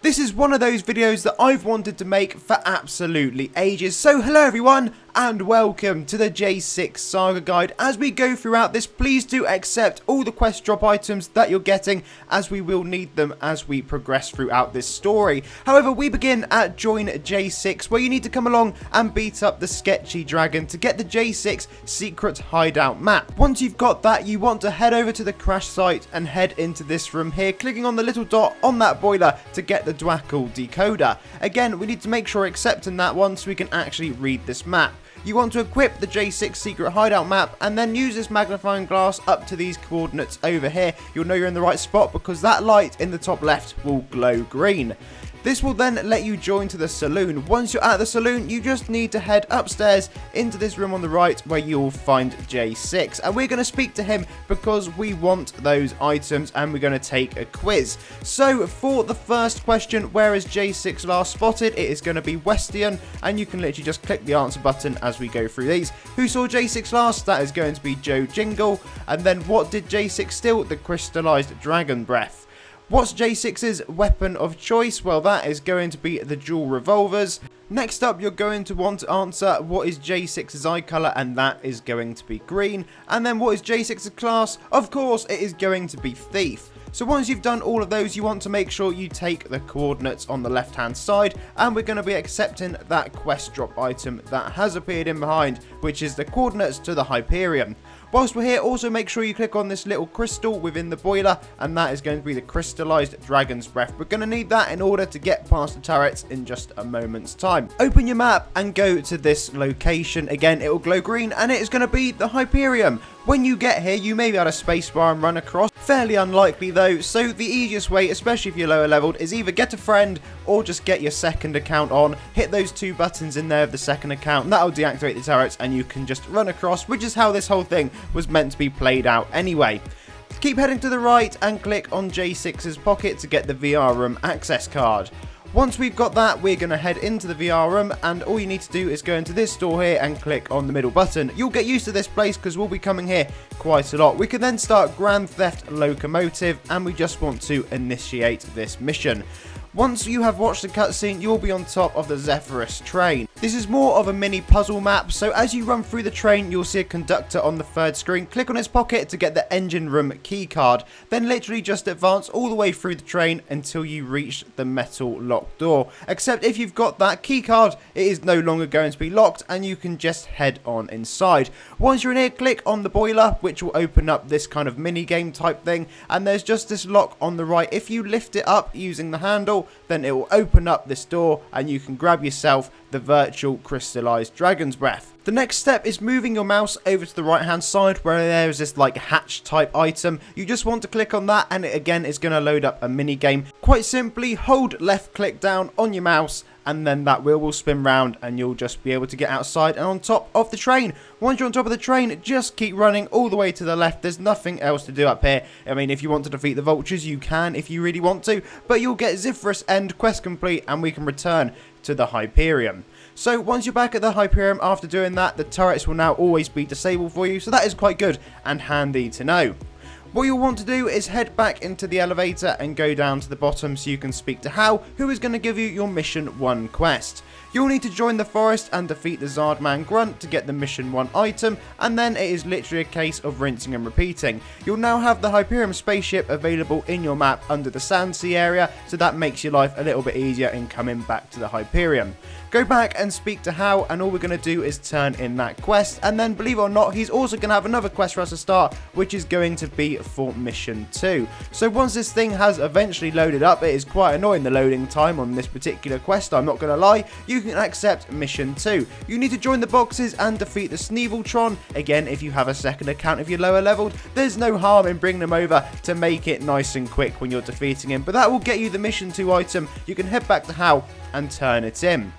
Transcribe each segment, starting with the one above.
This is one of those videos that I've wanted to make for absolutely ages. So hello everyone and welcome to the J6 Saga guide. As we go throughout this, please do accept all the quest drop items that you're getting, as we will need them as we progress throughout this story. However, we begin at Join J6, where you need to come along and beat up the sketchy dragon to get the J6 secret hideout map. Once you've got that, you want to head over to the crash site and head into this room here, clicking on the little dot on that boiler to get the Dwackle decoder. Again, we need to make sure accepting that one so we can actually read this map. You want to equip the J6 secret hideout map and then use this magnifying glass up to these coordinates over here. You'll know you're in the right spot because that light in the top left will glow green. This will then let you join to the saloon. Once you're at the saloon, you just need to head upstairs into this room on the right where you'll find J6. And we're going to speak to him because we want those items and we're going to take a quiz. So for the first question, where is J6 last spotted? It is going to be Westion, and you can literally just click the answer button as we go through these. Who saw J6 last? That is going to be Joe Jingle. And then what did J6 steal? The crystallized dragon breath. What's J6's weapon of choice? Well, that is going to be the dual revolvers. Next up, you're going to want to answer what is J6's eye colour, and that is going to be green. And then what is J6's class? Of course, it is going to be thief. So once you've done all of those, you want to make sure you take the coordinates on the left hand side, and we're going to be accepting that quest drop item that has appeared in behind, which is the coordinates to the Hyperium. Whilst we're here, also make sure you click on this little crystal within the boiler, and that is going to be the crystallized dragon's breath. We're going to need that in order to get past the turrets in just a moment's time. Open your map and go to this location. Again, it will glow green, and it is going to be the Hyperium. When you get here, you may be able to spacebar and run across. Fairly unlikely though, so the easiest way, especially if you're lower leveled, is either get a friend or just get your second account on. Hit those two buttons in there of the second account, and that'll deactivate the turrets, and you can just run across, which is how this whole thing was meant to be played out anyway. Keep heading to the right and click on J6's pocket to get the VR room access card. Once we've got that, we're going to head into the VR room, and all you need to do is go into this door here and click on the middle button. You'll get used to this place because we'll be coming here quite a lot. We can then start Grand Theft Locomotive, and we just want to initiate this mission. Once you have watched the cutscene, you'll be on top of the Zephyrus train. This is more of a mini puzzle map, so as you run through the train, you'll see a conductor on the third screen. Click on his pocket to get the engine room key card. Then literally just advance all the way through the train until you reach the metal locked door. Except if you've got that key card, it is no longer going to be locked, and you can just head on inside. Once you're in here, click on the boiler, which will open up this kind of mini game type thing, and there's just this lock on the right. If you lift it up using the handle, then it will open up this door and you can grab yourself the virtual crystallized dragon's breath. The next step is moving your mouse over to the right hand side where there is this like hatch type item. You just want to click on that, and it again is going to load up a mini game. Quite simply, hold left click down on your mouse, and then that wheel will spin round and you'll just be able to get outside and on top of the train. Once you're on top of the train, just keep running all the way to the left. There's nothing else to do up here. I mean, if you want to defeat the vultures, you can if you really want to, but you'll get Zephyrus end quest complete, and we can return to the Hyperium. So once you're back at the Hyperium after doing that, the turrets will now always be disabled for you, so that is quite good and handy to know. What you'll want to do is head back into the elevator and go down to the bottom so you can speak to HAL, who is going to give you your Mission 1 quest. You'll need to join the forest and defeat the Zardman Grunt to get the Mission 1 item, and then it is literally a case of rinsing and repeating. You'll now have the Hyperium spaceship available in your map under the Sand Sea area, so that makes your life a little bit easier in coming back to the Hyperium. Go back and speak to HAL, and all we're going to do is turn in that quest, and then believe it or not, he's also going to have another quest for us to start, which is going to be for Mission 2. So once this thing has eventually loaded up, it is quite annoying the loading time on this particular quest, I'm not going to lie. You can accept Mission 2. You need to join the boxes and defeat the Sneeveltron. Again, if you have a second account, if you're lower leveled, there's no harm in bringing them over to make it nice and quick when you're defeating him, but that will get you the Mission 2 item. You can head back to HAL and turn it in.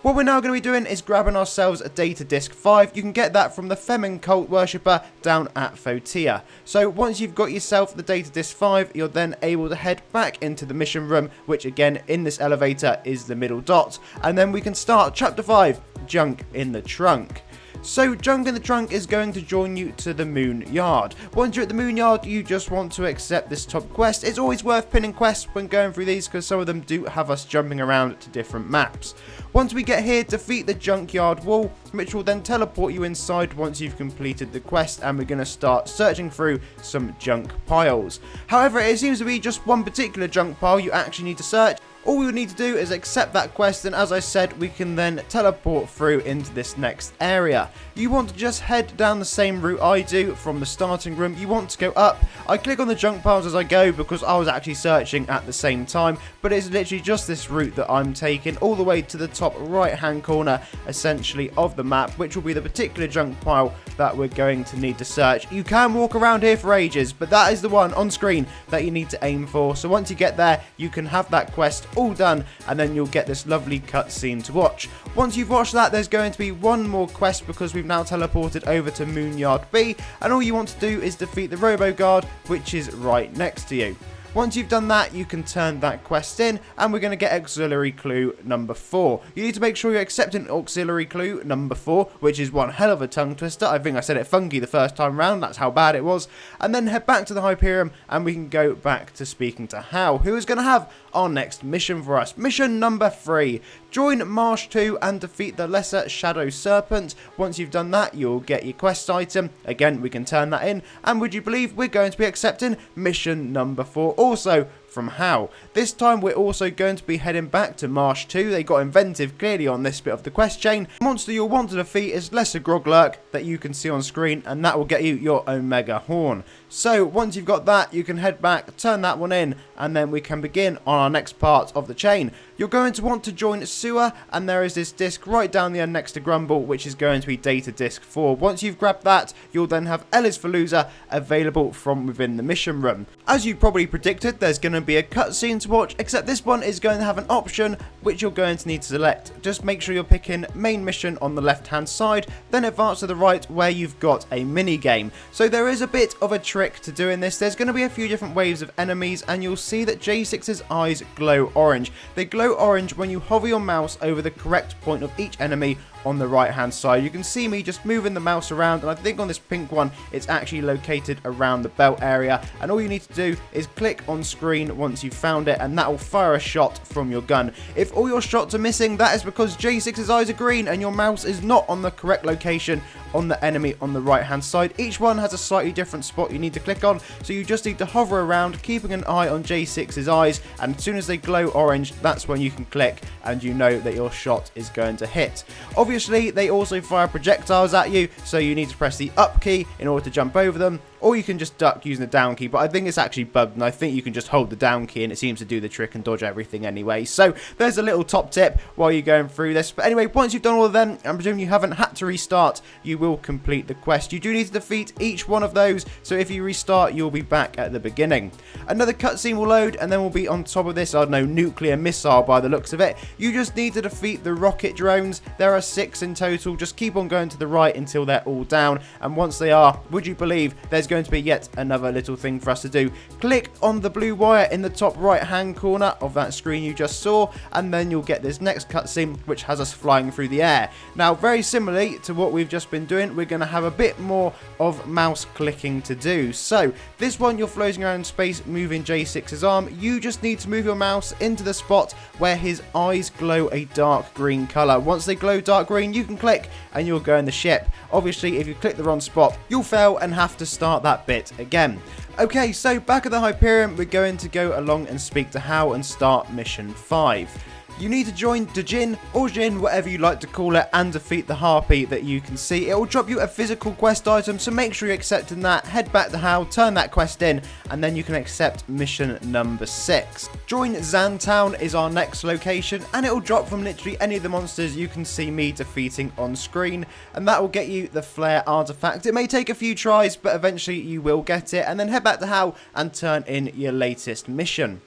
What we're now going to be doing is grabbing ourselves a Datadisk 5. You can get that from the Femin cult worshipper down at Fotia. So once you've got yourself the Datadisk 5, you're then able to head back into the mission room, which again in this elevator is the middle dot. And then we can start Chapter 5, Junk in the Trunk. So Junk in the Trunk is going to join you to the Moonyard. Once you're at the Moonyard, you just want to accept this top quest. It's always worth pinning quests when going through these because some of them do have us jumping around to different maps. Once we get here, defeat the junkyard wall, which will then teleport you inside once you've completed the quest, and we're going to start searching through some junk piles. However, it seems to be just one particular junk pile you actually need to search. All we would need to do is accept that quest, and as I said, we can then teleport through into this next area. You want to just head down the same route I do from the starting room. You want to go up. I click on the junk piles as I go because I was actually searching at the same time, but it's literally just this route that I'm taking all the way to the top right hand corner essentially of the map, which will be the particular junk pile that we're going to need to search. You can walk around here for ages, but that is the one on screen that you need to aim for. So once you get there, you can have that quest all done, and then you'll get this lovely cutscene to watch. Once you've watched that, there's going to be one more quest because we've now teleported over to Moonyard B, and all you want to do is defeat the Robo Guard, which is right next to you. Once you've done that, you can turn that quest in, and we're going to get auxiliary clue number 4. You need to make sure you're accepting auxiliary clue number 4, which is one hell of a tongue twister. I think I said it funky the first time round, that's how bad it was. And then head back to the Hyperium, and we can go back to speaking to HAL, who is going to have our next mission for us. Mission number 3. Join Marsh 2 and defeat the Lesser Shadow Serpent. Once you've done that, you'll get your quest item. Again, we can turn that in. And would you believe we're going to be accepting mission number 4 also from HAL. This time we're also going to be heading back to Marsh 2. They got inventive clearly on this bit of the quest chain. The monster you'll want to defeat is Lesser Groglurk that you can see on screen, and that will get you your Omega Horn. So once you've got that, you can head back, turn that one in, and then we can begin on our next part of the chain. You're going to want to join Sewer, and there is this disc right down the end next to Grumble, which is going to be Datadisk 4. Once you've grabbed that, you'll then have Ellis Falooza available from within the mission room. As you probably predicted, there's going to be a cutscene to watch, except this one is going to have an option which you're going to need to select. Just make sure you're picking main mission on the left hand side, then advance to the right where you've got a mini game. So there is a bit of a trick to doing this. There's going to be a few different waves of enemies, and you'll see that J6's eyes glow orange. They glow orange when you hover your mouse over the correct point of each enemy on the right hand side. You can see me just moving the mouse around, and I think on this pink one it's actually located around the belt area, and all you need to do is click on screen once you've found it, and that will fire a shot from your gun. If all your shots are missing, that is because J6's eyes are green and your mouse is not on the correct location on the enemy on the right hand side. Each one has a slightly different spot you need to click on, so you just need to hover around keeping an eye on J6's eyes, and as soon as they glow orange, that's when you can click and you know that your shot is going to hit. Obviously, they also fire projectiles at you, so you need to press the up key in order to jump over them, or you can just duck using the down key, but I think it's actually bugged, and I think you can just hold the down key and it seems to do the trick and dodge everything anyway. So there's a little top tip while you're going through this. But anyway, once you've done all of them, I'm presuming you haven't had to restart, you will complete the quest. You do need to defeat each one of those, so if you restart, you'll be back at the beginning. Another cutscene will load, and then we'll be on top of this, I don't know, nuclear missile by the looks of it. You just need to defeat the rocket drones. There are 6 in total. Just keep on going to the right until they're all down, and once they are, would you believe there's going to be yet another little thing for us to do. Click on the blue wire in the top right hand corner of that screen you just saw, and then you'll get this next cutscene which has us flying through the air. Now, very similarly to what we've just been doing, we're going to have a bit more of mouse clicking to do. So this one, you're floating around in space moving J6's arm. You just need to move your mouse into the spot where his eyes glow a dark green colour. Once they glow dark green, you can click and you'll go in the ship. Obviously, if you click the wrong spot, you'll fail and have to start that bit again. Okay, so back at the Hyperium, we're going to go along and speak to HAL and start mission 5. You need to join Djinn, or Jin, whatever you like to call it, and defeat the harpy that you can see. It will drop you a physical quest item, so make sure you're accepting that. Head back to HAL, turn that quest in, and then you can accept mission number 6. Join Zantown is our next location, and it will drop from literally any of the monsters you can see me defeating on screen, and that will get you the flare artifact. It may take a few tries, but eventually you will get it, and then head back to HAL and turn in your latest mission.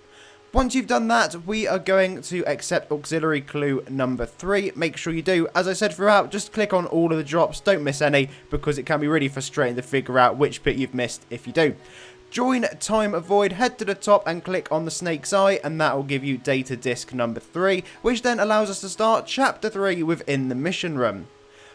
Once you've done that, we are going to accept auxiliary clue number 3. Make sure you do. As I said throughout, just click on all of the drops. Don't miss any, because it can be really frustrating to figure out which bit you've missed if you do. Join Time Avoid, head to the top and click on the snake's eye, and that will give you data disc number 3, which then allows us to start chapter 3 within the mission room.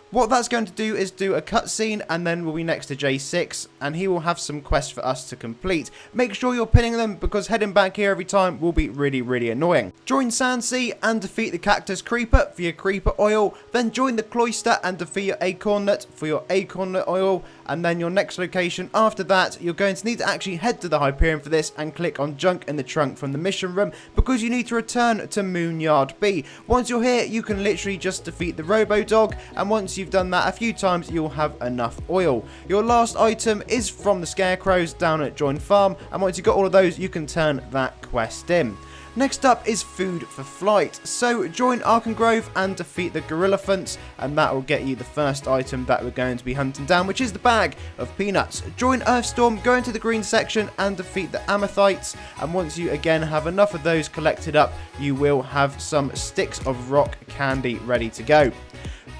What that's going to do is do a cutscene, and then we'll be next to J6, and he will have some quests for us to complete. Make sure you're pinning them, because heading back here every time will be really annoying. Join Sandsea and defeat the Cactus Creeper for your Creeper Oil, then join the Cloister and defeat your Acorn Nut for your Acorn Nut Oil, and then your next location after that, you're going to need to actually head to the Hyperium for this and click on Junk in the Trunk from the mission room, because you need to return to Moonyard B. Once you're here, you can literally just defeat the Robo Dog, and once you've done that a few times, you'll have enough oil. Your last item is from the Scarecrows down at Join Farm, and once you've got all of those, you can turn that quest in. Next up is Food for Flight, so join Arkengrove and defeat the Gorillafants, and that will get you the first item that we're going to be hunting down, which is the bag of peanuts. Join Earthstorm, go into the green section and defeat the Amethytes, and once you again have enough of those collected up, you will have some sticks of rock candy ready to go.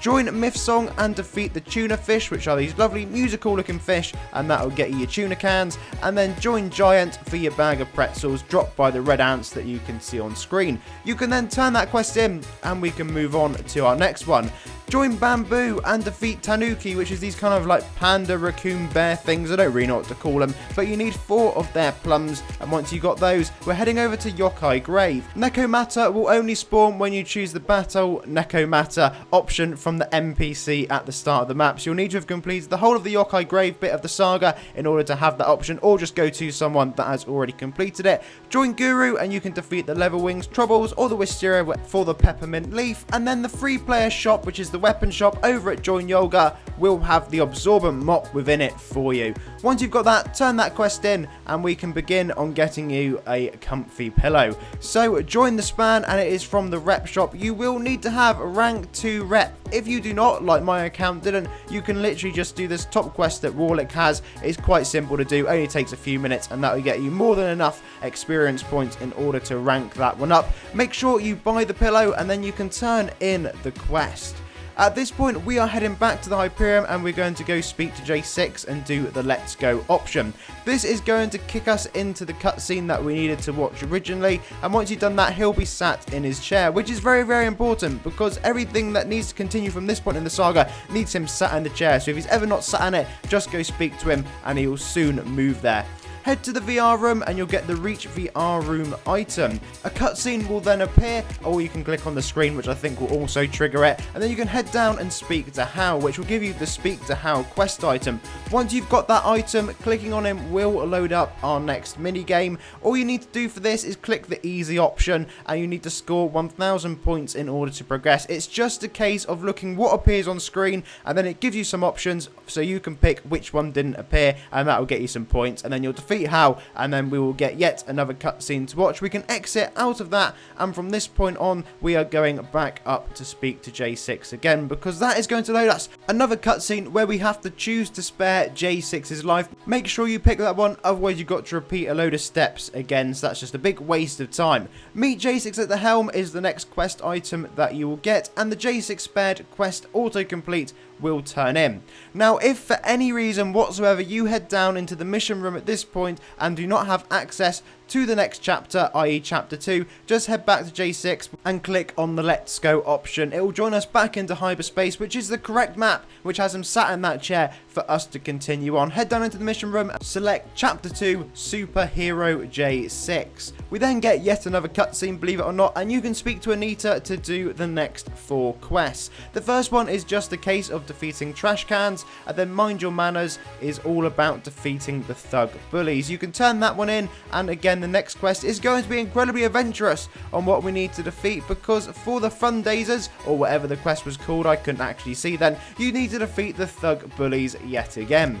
Join Myth Song and defeat the tuna fish, which are these lovely musical looking fish, and that will get you your tuna cans. And then join Giant for your bag of pretzels dropped by the red ants that you can see on screen. You can then turn that quest in, and we can move on to our next one. Join Bamboo and defeat Tanuki, which is these kind of like panda, raccoon, bear things. I don't really know what to call them, but you need 4 of their plums, and once you got those, we're heading over to Yokai Grave. Nekomata will only spawn when you choose the Battle Nekomata option from the NPC at the start of the map, so you'll need to have completed the whole of the Yokai Grave bit of the saga in order to have that option, or just go to someone that has already completed it. Join Guru and you can defeat the Leatherwings, Troubles, or the Wisteria for the Peppermint Leaf, and then the free player shop, which is the weapon shop over at Join Yoga, will have the Absorbent Mop within it for you. Once you've got that, turn that quest in, and we can begin on getting you a comfy pillow. So join the span, and it is from the rep shop. You will need to have rank 2 rep. If you do not, like my account didn't, you can literally just do this top quest that Warlick has. It's quite simple to do, only takes a few minutes, and that will get you more than enough experience points in order to rank that one up. Make sure you buy the pillow, and then you can turn in the quest. At this point, we are heading back to the Hyperium, and we're going to go speak to J6 and do the Let's Go option. This is going to kick us into the cutscene that we needed to watch originally, and once you've done that, he'll be sat in his chair, which is very important, because everything that needs to continue from this point in the saga needs him sat in the chair. So if he's ever not sat in it, just go speak to him, and he will soon move there. Head to the VR room and you'll get the Reach VR room item. A cutscene will then appear, or you can click on the screen, which I think will also trigger it, and then you can head down and speak to HAL, which will give you the Speak to HAL quest item. Once you've got that item, clicking on him will load up our next minigame. All you need to do for this is click the easy option, and you need to score 1000 points in order to progress. It's just a case of looking what appears on screen, and then it gives you some options so you can pick which one didn't appear, and that will get you some points, and then you'll defeat HAL, and then we will get yet another cutscene to watch. We can exit out of that, and from this point on we are going back up to speak to J6 again, because that is going to load us another cutscene where we have to choose to spare J6's life. Make sure you pick that one, otherwise you've got to repeat a load of steps again, so that's just a big waste of time. Meet J6 at the helm is the next quest item that you will get, and the J6 spared quest autocomplete will turn in. Now, if for any reason whatsoever you head down into the mission room at this point and do not have access to the next chapter, i.e. chapter 2, just head back to J6 and click on the Let's Go option. It will join us back into hyperspace, which is the correct map, which has him sat in that chair for us to continue on. Head down into the mission room, select chapter 2, Superhero J6. We then get yet another cutscene, believe it or not, and you can speak to Anita to do the next 4 quests. The first one is just a case of defeating trash cans, and then Mind Your Manners is all about defeating the thug bullies. You can turn that one in, and again the next quest is going to be incredibly adventurous on what we need to defeat, because for the Fundazers, or whatever the quest was called, I couldn't actually see then, you need to defeat the thug bullies yet again.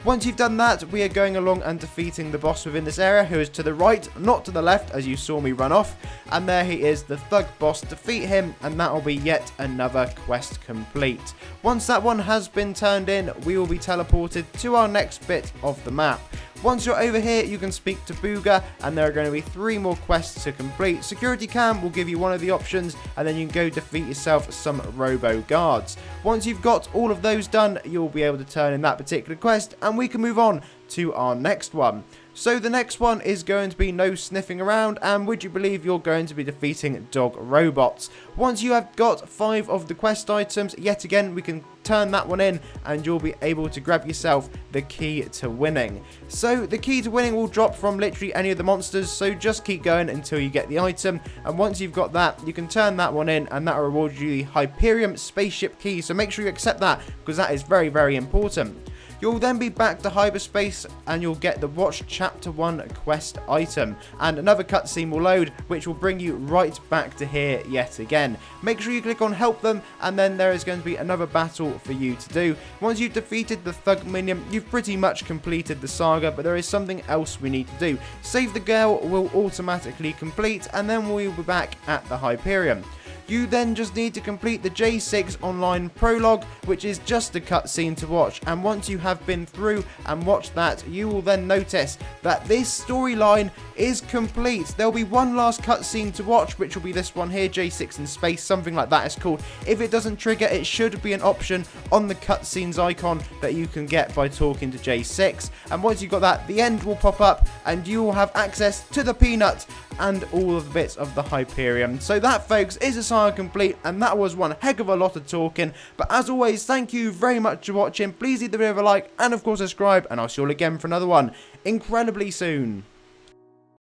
Once you've done that, we are going along and defeating the boss within this area, who is to the right, not to the left, as you saw me run off. And there he is, the thug boss. Defeat him, and that will be yet another quest complete. Once that one has been turned in, we will be teleported to our next bit of the map. Once you're over here, you can speak to Booga, and there are going to be 3 more quests to complete. Security Cam will give you one of the options, and then you can go defeat yourself some Robo Guards. Once you've got all of those done, you'll be able to turn in that particular quest, and we can move on to our next one. So the next one is going to be no sniffing around, and would you believe you're going to be defeating dog robots. Once you have got 5 of the quest items, yet again we can turn that one in and you'll be able to grab yourself the key to winning. So the key to winning will drop from literally any of the monsters, so just keep going until you get the item, and once you've got that, you can turn that one in and that will reward you the Hyperium spaceship key, so make sure you accept that because that is very, very important. You'll then be back to hyperspace and you'll get the Watch Chapter 1 quest item, and another cutscene will load which will bring you right back to here yet again. Make sure you click on help them, and then there is going to be another battle for you to do. Once you've defeated the thug minion, you've pretty much completed the saga, but there is something else we need to do. Save the girl will automatically complete, and then we'll be back at the Hyperium. You then just need to complete the J6 online prologue, which is just a cutscene to watch, and once you have been through and watched that, you will then notice that this storyline is complete. There'll be one last cutscene to watch, which will be this one here, J6 in space, something like that it's called. If it doesn't trigger, it should be an option on the cutscenes icon that you can get by talking to J6, and once you've got that, the end will pop up and you will have access to the peanut and all of the bits of the Hyperium. So that, folks, is a saga complete, and that was one heck of a lot of talking, but as always, thank you very much for watching. Please leave the video a like and of course subscribe, and I'll see you all again for another one incredibly soon.